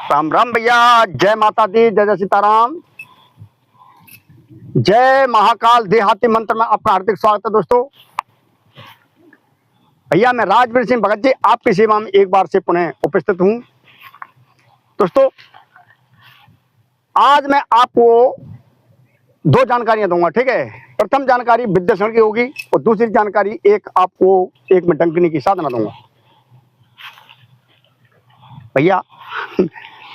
राम राम भैया, जय माता दी, जय जय सीताराम, जय महाकाल देहाती मंत्र में आपका हार्दिक स्वागत है। दोस्तों भैया, मैं राजवीर सिंह भगत जी आपकी सेवा में एक बार से पुनः उपस्थित हूं। दोस्तों आज मैं आपको दो जानकारियां दूंगा, ठीक है। प्रथम जानकारी विद्याशरण की होगी और दूसरी जानकारी एक में डंकनी की साधना दूंगा। भैया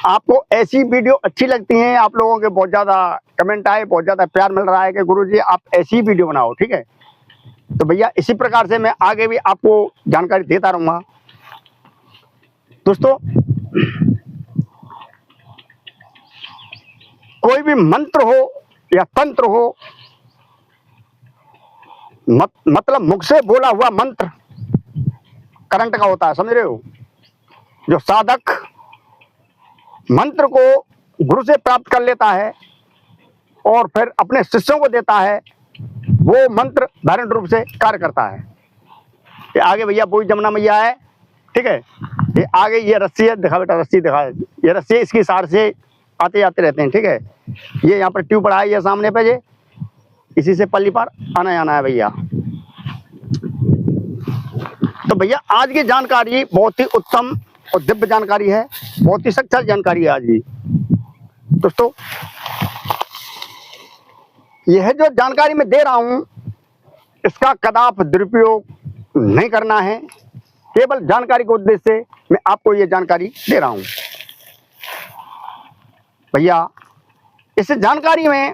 आपको ऐसी वीडियो अच्छी लगती हैं, आप लोगों के बहुत ज़्यादा कमेंट आए, बहुत ज़्यादा प्यार मिल रहा है कि गुरुजी आप ऐसी वीडियो बनाओ, ठीक है। तो भैया इसी प्रकार से मैं आगे भी आपको जानकारी देता रहूँगा। दोस्तों कोई भी मंत्र हो या तंत्र हो, मतलब मुख से बोला हुआ मंत्र करंट का होता है, समझ रहे हो। जो साधक मंत्र को गुरु से प्राप्त कर लेता है और फिर अपने शिष्यों को देता है, वो मंत्र धारण रूप से कार्य करता है। ये आगे भैया वही जमुना मैया है, ठीक है। ये आगे ये रस्सी है, दिखा बेटा रस्सी दिखा, ये रस्सी इसकी सार से आते जाते रहते हैं, ठीक है। ये यहाँ पर ट्यूब पड़ा है, ये सामने पे, ये इसी से पल्ली पर आना जाना है भैया। तो भैया आज की जानकारी बहुत ही उत्तम और दिव्य जानकारी है, बहुत ही शक्तिशाली जानकारी है आज की। दोस्तों यह जो जानकारी मैं दे रहा हूं, इसका कदाप दुरुपयोग नहीं करना है, केवल जानकारी के उद्देश्य से मैं आपको यह जानकारी दे रहा हूं। भैया इस जानकारी में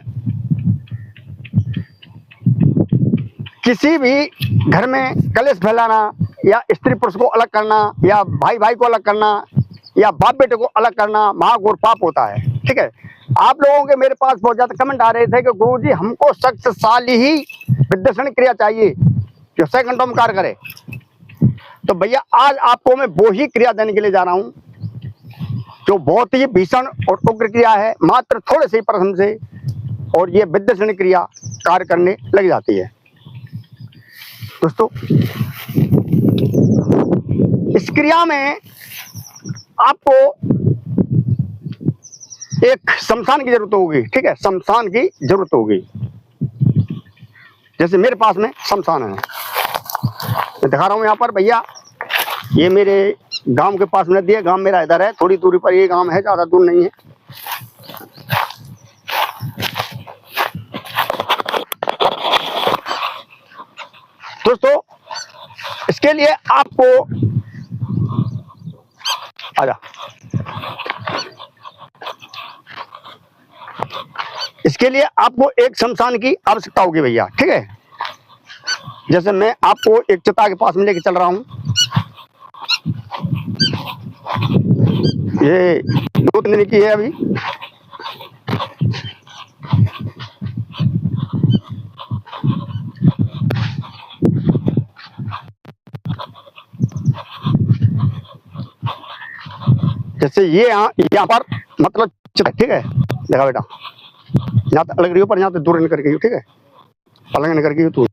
किसी भी घर में कलेश फैलाना या स्त्री पुरुष को अलग करना या भाई भाई को अलग करना या बाप बेटे को अलग करना महाघोर पाप होता है, ठीक है। आप लोगों के मेरे पास बहुत ज्यादा कमेंट आ रहे थे कि गुरुजी हमको शक्तिशाली ही विद्याशरण क्रिया चाहिए जो सेकंडों में कार्य करे। तो भैया आज आपको मैं वो ही क्रिया देने के लिए जा रहा हूं जो बहुत ही भीषण और उग्र क्रिया है, मात्र थोड़े से ही परिश्रम से, और ये विद्याशरण क्रिया कार्य करने लग जाती है। दोस्तों इस क्रिया में आपको एक शमशान की जरूरत होगी, ठीक है। शमशान की जरूरत होगी, जैसे मेरे पास में शमशान है, मैं दिखा रहा हूं यहाँ पर भैया। ये मेरे गांव के पास में नदी है, गांव मेरा इधर है, थोड़ी दूरी पर ये गांव है, ज्यादा दूर नहीं है। दोस्तों इसके लिए आपको आजा, इसके लिए आपको एक शमशान की आवश्यकता होगी भैया, ठीक है। जैसे मैं आपको एक चिता के पास में लेके चल रहा हूं, ये 2-3 दिन की है अभी। जैसे ये यहाँ पर मतलब ठीक है, देखा बेटा, यहाँ तो अलग रही हो पर यहाँ तो दूर निकल गई हो, ठीक है, अलग निकल गई हो तू।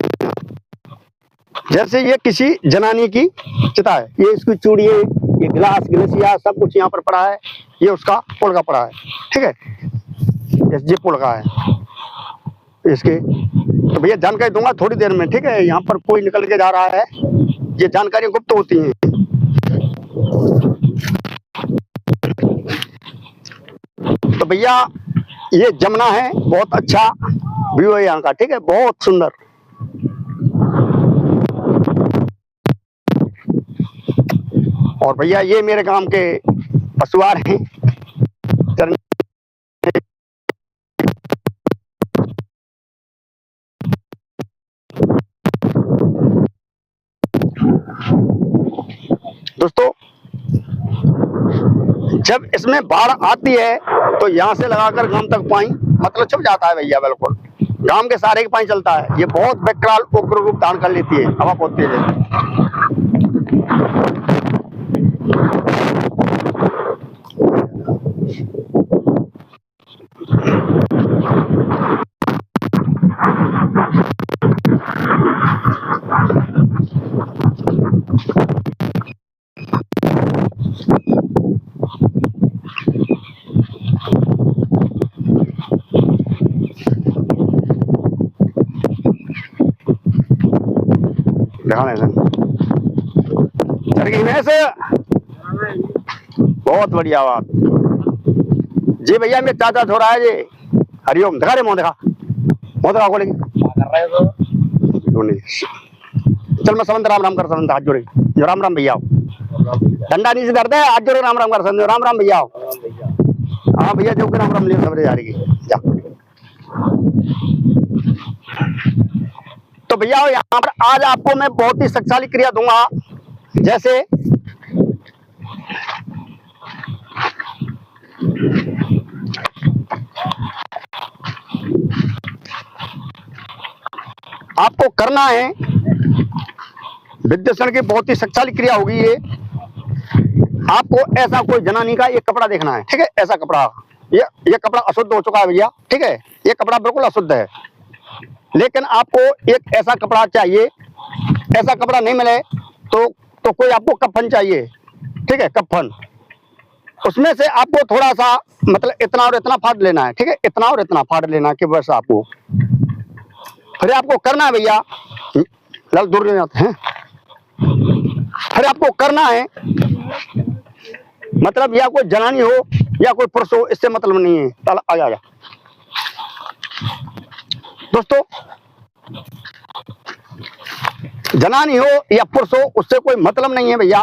जैसे ये किसी जनानी की चिता है, ये इसकी चूड़ी, ये गिलास गिलसिया सब कुछ यहाँ पर पड़ा है, ये उसका पुलका पड़ा है, ठीक है। ये पुलका है इसके। तो भैया जानकारी दूंगा थोड़ी देर में, ठीक है। यहाँ पर कोई निकल के जा रहा है, ये जानकारी गुप्त होती है। तो भैया ये जमुना है, बहुत अच्छा व्यू है यहाँ का, ठीक है, बहुत सुंदर। और भैया ये मेरे गांव के पशुआर हैं, दोस्तों जब इसमें बाढ़ आती है तो यहाँ से लगाकर गांव तक पानी मतलब छुप जाता है भैया, बिल्कुल गांव के सारे के पानी चलता है। ये बहुत विकराल उग्र रूप धारण कर लेती है, हवा बहुत तेज है। दिखाने से चरगी में से बहुत बढ़िया बात जी भैया। मेरे चाचा छोरा है जी। हरिओम दिखा रे मुँह दिखा खोले चल मैं समझ राम राम कर समझ हाथ जोड़े जो राम राम भैया डंडा नीचे दर्द है हाथ जोड़े राम राम कर समझो राम राम भैया। हाँ भैया जो राम राम लियो सबरे जा रही जा। तो भैया यहाँ पर आज आपको मैं बहुत ही शक्तिशाली क्रिया दूंगा। जैसे आपको करना है विद्यासन की बहुत ही शक्तिशाली क्रिया होगी ये। आपको ऐसा कोई जनानी का ये कपड़ा देखना है, ठीक है। ऐसा कपड़ा ये कपड़ा अशुद्ध हो चुका है भैया, ठीक है। ये कपड़ा बिल्कुल अशुद्ध है, लेकिन आपको एक ऐसा कपड़ा चाहिए। ऐसा कपड़ा नहीं मिले तो कोई आपको कफन चाहिए, ठीक है। कफन उसमें से आपको थोड़ा सा मतलब इतना और इतना फाड़ लेना है, ठीक है। इतना और इतना फाड़ लेना है कि बस आपको फिर आपको करना है भैया। लाल दूर जाते हैं। फिर आपको करना है मतलब या कोई जनानी हो या कोई पुरुष हो, इससे मतलब नहीं है। चल आ जा दोस्तों, जनानी हो या पुरुष हो उससे कोई मतलब नहीं है भैया।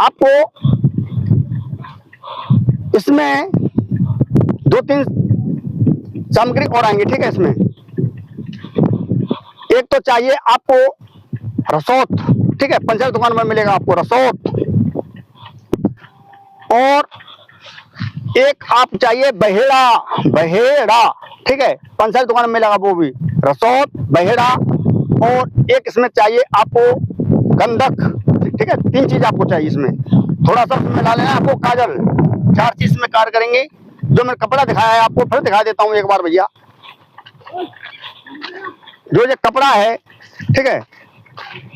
आपको इसमें 2-3 सामग्री और आएंगे, ठीक है। इसमें एक तो चाहिए आपको रसौत, ठीक है। पंचायत दुकान में मिलेगा आपको रसौत। और एक आप चाहिए बहेड़ा, ठीक है। पंचायत दुकान में मिलेगा वो भी रसौत बहेड़ा। और एक इसमें चाहिए आपको गंधक, ठीक है। 3 चीज आपको चाहिए इसमें। थोड़ा सा उसमें डाल लेना आपको काजल। 4 चीज में कार्य करेंगे। जो मैंने कपड़ा दिखाया है आपको फिर दिखा देता हूँ एक बार भैया। जो ये कपड़ा है, ठीक है,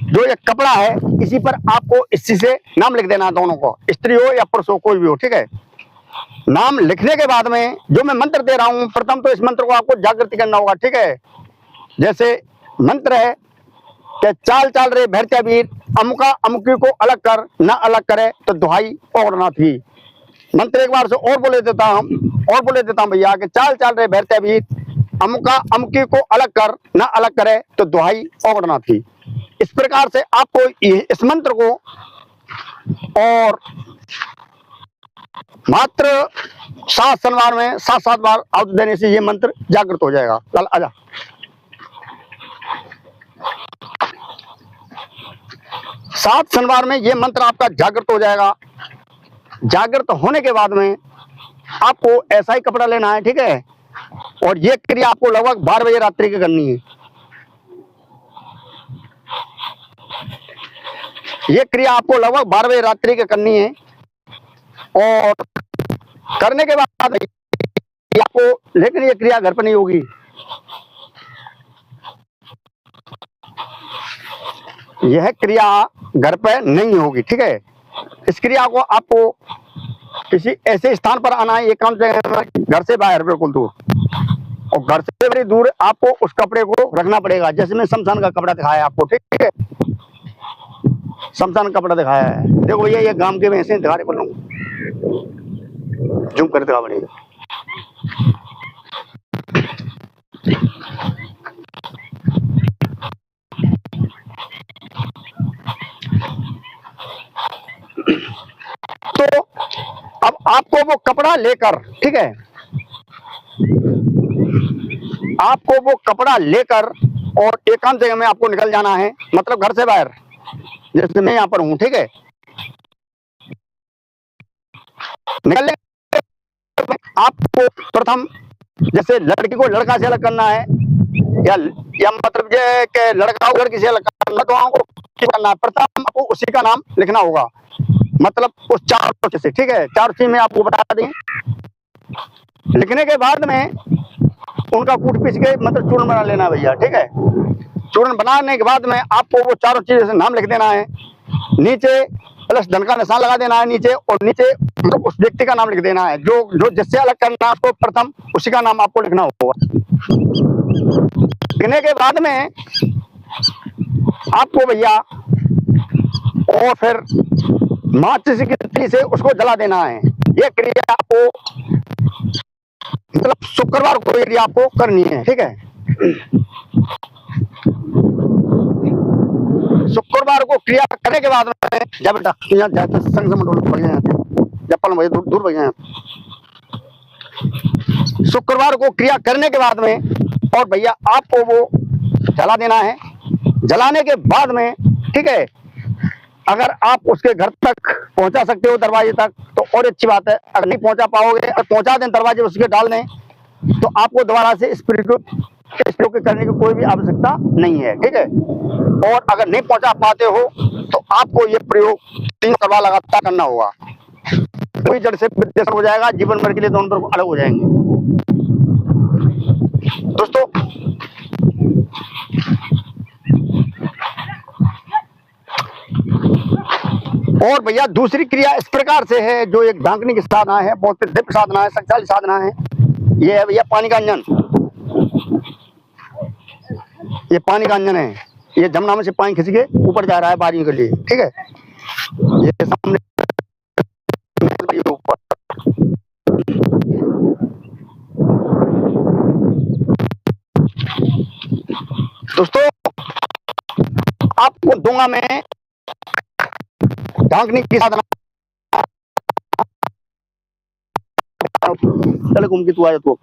जो ये कपड़ा है इसी पर आपको इसी से नाम लिख देना है दोनों को, स्त्री हो या पुरुष हो कोई भी हो, ठीक है। नाम लिखने के बाद में जो मैं मंत्र दे रहा हूं, प्रथम तो इस मंत्र को आपको जागृति करना होगा, ठीक है। जैसे मंत्र है कि चाल चाल रे भैरत्या वीर, अमुका अमुकी को अलग कर ना अलग करे तो दुहाई और ना थी। मंत्र एक बार से और बोले देता हूं भैया कि चाल चाल रे भैरत्या वीर, अमुका अमुकी को अलग कर ना अलग करे तो दुहाई और ना थी। इस प्रकार से आपको इस मंत्र को और मात्र 7 शनिवार में 7 बार आहुति देने से ये मंत्र जागृत हो जाएगा। चल आजा। सात शनिवार में ये मंत्र आपका जागृत हो जाएगा। जागृत होने के बाद में आपको ऐसा ही कपड़ा लेना है, ठीक है। और ये क्रिया आपको लगभग 12 बजे रात्रि की करनी है। ये क्रिया आपको लगभग 12 बजे रात्रि की करनी है। और करने के बाद आपको, लेकिन ये क्रिया घर पर नहीं होगी। यह क्रिया घर पर नहीं होगी, ठीक है। इस क्रिया को आपको किसी ऐसे स्थान पर आना है, एकांत जगह, घर से बाहर बिल्कुल दूर। और घर से बड़ी दूर आपको उस कपड़े को रखना पड़ेगा। जैसे मैं शमशान का कपड़ा दिखाया आपको, ठीक है। शमशान का कपड़ा दिखाया है, देखो भैया ये गांव के में ऐसे दिखा रहे बोल रहा हूँ, जूम कर दिखा पड़ेगा। तो अब आपको वो कपड़ा लेकर, ठीक है, आपको वो कपड़ा लेकर और एकांत जगह में आपको निकल जाना है, मतलब घर से बाहर। जैसे मैं यहाँ पर हूँ, ठीक है। निकलने आपको प्रथम जैसे लड़की को लड़का से अलग करना है या मतलब ये कि लड़का को लड़की से अलग करना, तो आपको करना है प्रथम आपको उसी का नाम लिखना होगा, मतलब उस 4 चीज से, ठीक है। 4 चीज में आपको बता दें। लिखने के बाद में उनका कूट पीस के मतलब चूर्ण बना लेना भैया, ठीक है। चूर्ण बनाने के बाद में आपको वो 4 चीज से नाम लिख देना है। नीचे प्लस धन का निशान लगा देना है नीचे, और नीचे तो उस व्यक्ति का नाम लिख देना है जो जिससे अलग करना है उसको प्रथम उसी का नाम आपको लिखना होगा। लिखने के बाद में आपको भैया और फिर माचिस की तिली से उसको जला देना है। ये क्रिया आपको मतलब शुक्रवार को यदि आपको करनी है, ठीक है। शुक्रवार को क्रिया करने के बाद में जब बेटा यहाँ जाते संग से मंडोल बढ़ जाते जब पल मुझे दूर बढ़ जाए। शुक्रवार को क्रिया करने के बाद में और भैया आपको वो जला देना है। जलाने के बाद में, ठीक है, अगर आप उसके घर तक पहुंचा सकते हो दरवाजे तक तो और अच्छी बात है। अगर नहीं पहुंचा पाओगे और पहुंचा दें दरवाजे उसके डाल दें तो आपको दोबारा से इस प्रयोग करने की कोई भी आवश्यकता नहीं है, ठीक है। और अगर नहीं पहुंचा पाते हो तो आपको ये प्रयोग 3 करवा लगातार करना होगा। कोई जड़ से विद्वेषण हो जाएगा, जीवन भर के लिए दोनों तरफ अलग हो जाएंगे। दोस्तों और भैया दूसरी क्रिया इस प्रकार से है, जो एक ढांकने की साधना है, बहुत दिव्य साधना है, शक्तिशाली साधना है। ये है भैया पानी का अंजन। ये पानी का अंजन है। ये जमुना में से पानी खींच के ऊपर जा रहा है बारियों के लिए, ठीक है। ये सामने ऊपर दोस्तों आपको दूंगा मैं ढांकने की साधना। चले घूम के तू आया तो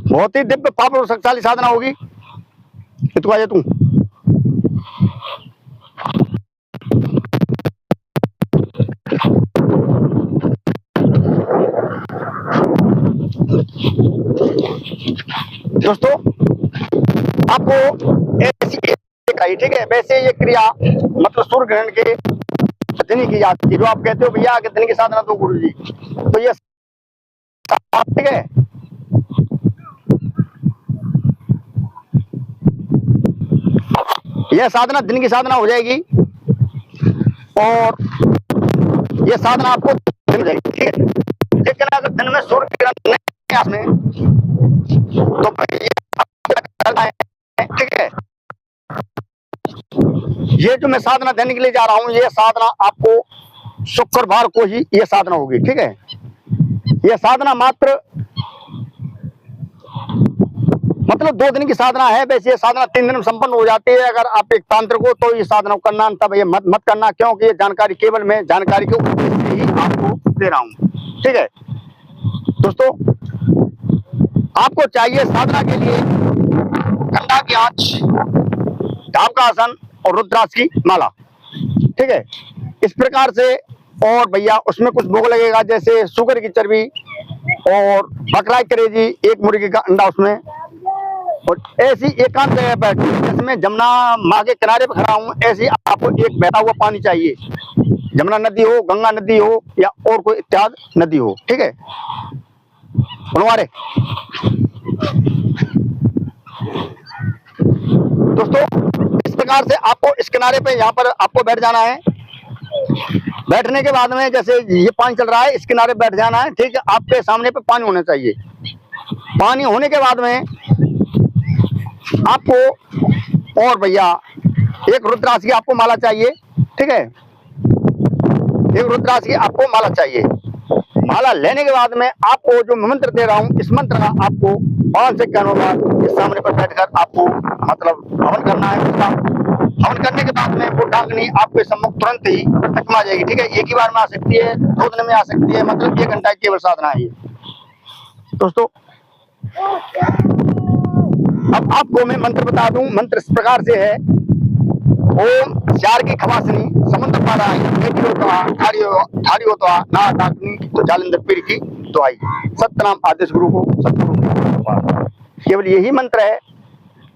बहुत ही दिव्य पावर और शक्तिशाली साधना होगी। तू आया तू दोस्तों आपको ऐसी आई, ठीक है। वैसे ये क्रिया मतलब सूर्य ग्रहण के दिन की जाती है। जो आप कहते हो भैया कितने की साधना तो गुरु जी, तो ये ठीक है। यह साधना दिन की साधना हो जाएगी और यह साधना आपको दिन हो जाएगी, ठीक है। लेकिन अगर दिन में सूर्य किरण नहीं है तो करना है, ठीक है। ये जो मैं साधना देने के लिए जा रहा हूं, ये साधना आपको शुक्रवार को ही ये साधना होगी, ठीक है। ये साधना मात्र मतलब 2 दिन की साधना है। वैसे ये साधना 3 दिन में संपन्न हो जाती है। अगर आप एक तांत्रिक हो तो ये साधना करना, तब ये मत करना, क्योंकि ये जानकारी केवल मैं जानकारी के उद्देश्य से ही आपको दे रहा हूं, ठीक है। दोस्तों आपको चाहिए साधना के लिए गंगा की आंच, ढाब का आसन और रुद्राक्ष की माला, ठीक है। इस प्रकार से और भैया उसमें कुछ भोग लगेगा, जैसे शुगर की चर्बी और बकरा की कलेजी, 1 मुर्गी का अंडा उसमें। और ऐसी एकांत जगह पर जैसे मैं जमुना माँ के किनारे पर खड़ा हूँ, ऐसी आपको एक बहता हुआ पानी चाहिए। जमुना नदी हो, गंगा नदी हो या और कोई इत्यादि नदी हो, ठीक है। बनवारे दोस्तों इस प्रकार से आपको इस किनारे पे यहाँ पर आपको बैठ जाना है। बैठने के बाद में जैसे ये पानी चल रहा है, इस किनारे बैठ जाना है, ठीक है। आपके सामने पे पानी होना चाहिए। पानी होने के बाद में आपको और भैया एक रुद्राक्ष की आपको माला चाहिए, ठीक है। एक रुद्राक्ष की आपको माला चाहिए। माला लेने के बाद में आपको जो मंत्र दे रहा हूँ, इस मंत्र का आपको 5 सेकंड होगा इस सामने पर बैठकर आपको मतलब हवन करना है। उसका हवन करने के बाद में वो ढांकनी आपके सम्मुख तुरंत ही प्रत्यक्ष में आ जाएगी, ठीक है। एक ही बार में आ सकती है, 2 दिन में आ सकती है, मतलब 1 घंटा की केवल साधना है ये। दोस्तों अब आपको मैं मंत्र बता दूं। मंत्र इस प्रकार से है, ओम चार की खवासनी समुद्र पारा ना डाकनी तो जालिंदर पीर की दुआई, सत्यनाम आदेश गुरु को सतगुरु। केवल यही मंत्र है,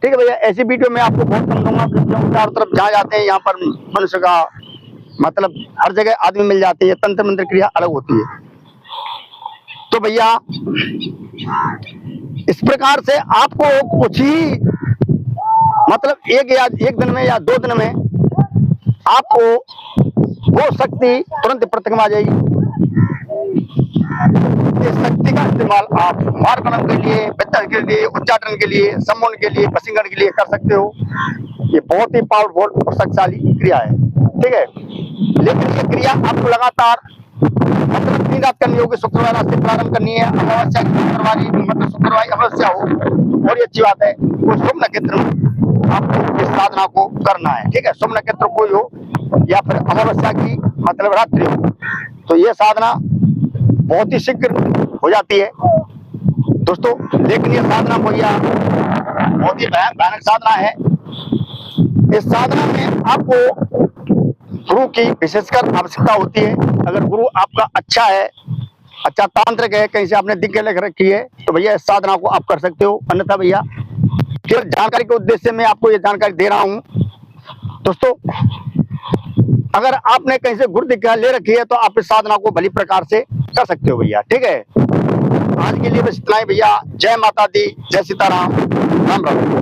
ठीक है भैया। ऐसी वीडियो में आपको बहुत कम दूंगा, चारों तरफ जहाँ जाते हैं यहाँ पर मनुष्य का मतलब हर जगह आदमी मिल जाते हैं। तंत्र मंत्र क्रिया अलग होती है। तो भैया इस प्रकार से आपको कुछ ही मतलब एक दिन में या 2 दिन में आपको वो शक्ति तुरंत प्रत्यक्ष आ जाएगी। इस शक्ति का इस्तेमाल आप मार्गमन के लिए, वित्तन के लिए, उच्चाटन के लिए, सम्मोहन के लिए, वशीकरण के लिए कर सकते हो। ये बहुत ही पावरफुल और शक्तिशाली क्रिया है, ठीक है। लेकिन ये क्रिया आपको लगातार मतलब 3 रात करनी होगी। शुक्रवार रात से प्रारंभ करनी है। अमावस्या की शुक्रवारी मतलब शुक्रवार अमावस्या हो तो और अच्छी बात है। वो शुभ नक्षत्र में आपको इस साधना को करना है, ठीक है। शुभ नक्षत्र कोई हो या फिर अमावस्या की मतलब रात्रि हो तो ये साधना बहुत ही शीघ्र हो जाती है दोस्तों। लेकिन ये साधना भैया बहुत ही भयानक साधना है। इस साधना में आपको गुरु की विशेषकर आवश्यकता होती है। अगर गुरु आपका अच्छा है, अच्छा तांत्रिक है, कहीं से आपने दिक्कत लेकर रखी है तो भैया इस साधना को आप कर सकते हो। अन्यथा भैया केवल जानकारी के उद्देश्य से मैं आपको ये जानकारी दे रहा हूँ दोस्तों। अगर आपने कहीं से गुरु दीक्षा ले रखी है तो आप इस साधना को भली प्रकार से कर सकते हो भैया, ठीक है। आज के लिए बस इतना ही भैया। जय माता दी, जय सीताराम, राम राम।